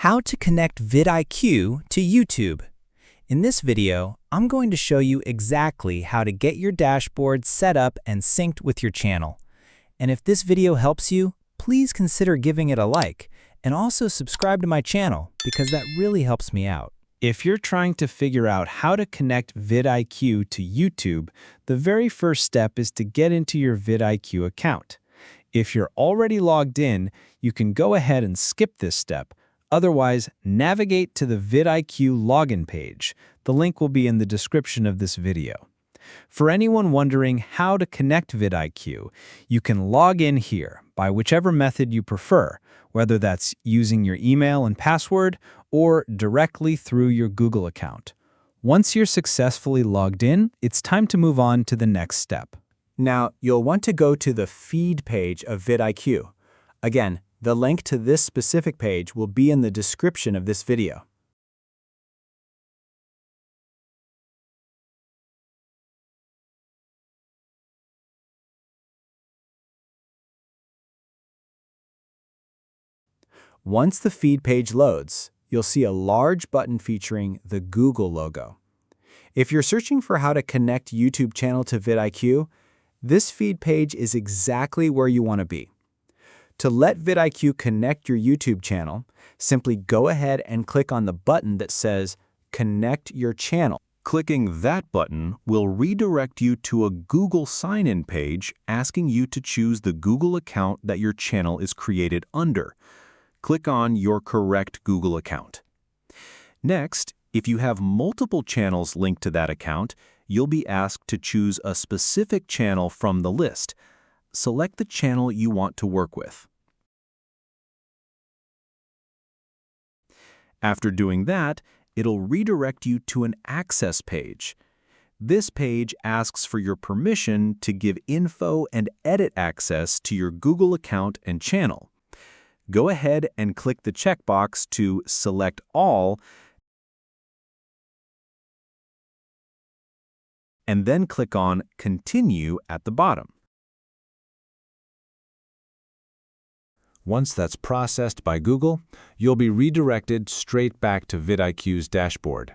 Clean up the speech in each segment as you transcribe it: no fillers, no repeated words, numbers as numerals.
How to connect vidIQ to YouTube. In this video, I'm going to show you exactly how to get your dashboard set up and synced with your channel. And if this video helps you, please consider giving it a like and also subscribe to my channel because that really helps me out. If you're trying to figure out how to connect vidIQ to YouTube, the very first step is to get into your vidIQ account. If you're already logged in, you can go ahead and skip this step. Otherwise, navigate to the vidIQ login page. The link will be in the description of this video. For anyone wondering how to connect vidIQ, you can log in here by whichever method you prefer, whether that's using your email and password or directly through your Google account. Once you're successfully logged in, it's time to move on to the next step. Now, you'll want to go to the feed page of vidIQ. Again, the link to this specific page will be in the description of this video. Once the feed page loads, you'll see a large button featuring the Google logo. If you're searching for how to connect YouTube channel to vidIQ, this feed page is exactly where you want to be. To let vidIQ connect your YouTube channel, simply go ahead and click on the button that says Connect Your Channel. Clicking that button will redirect you to a Google sign-in page asking you to choose the Google account that your channel is created under. Click on your correct Google account. Next, if you have multiple channels linked to that account, you'll be asked to choose a specific channel from the list. Select the channel you want to work with. After doing that, it'll redirect you to an access page. This page asks for your permission to give info and edit access to your Google account and channel. Go ahead and click the checkbox to select all, and then click on Continue at the bottom. Once that's processed by Google, you'll be redirected straight back to vidIQ's dashboard.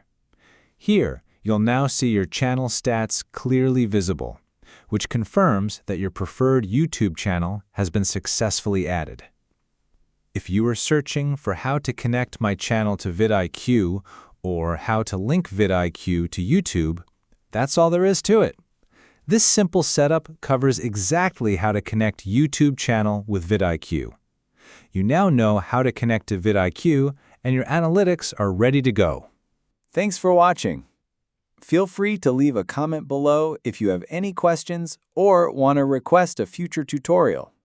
Here, you'll now see your channel stats clearly visible, which confirms that your preferred YouTube channel has been successfully added. If you are searching for how to connect my channel to vidIQ or how to link vidIQ to YouTube, that's all there is to it. This simple setup covers exactly how to connect YouTube channel with vidIQ. You now know how to connect to vidIQ, and your analytics are ready to go. Thanks for watching. Feel free to leave a comment below if you have any questions or want to request a future tutorial.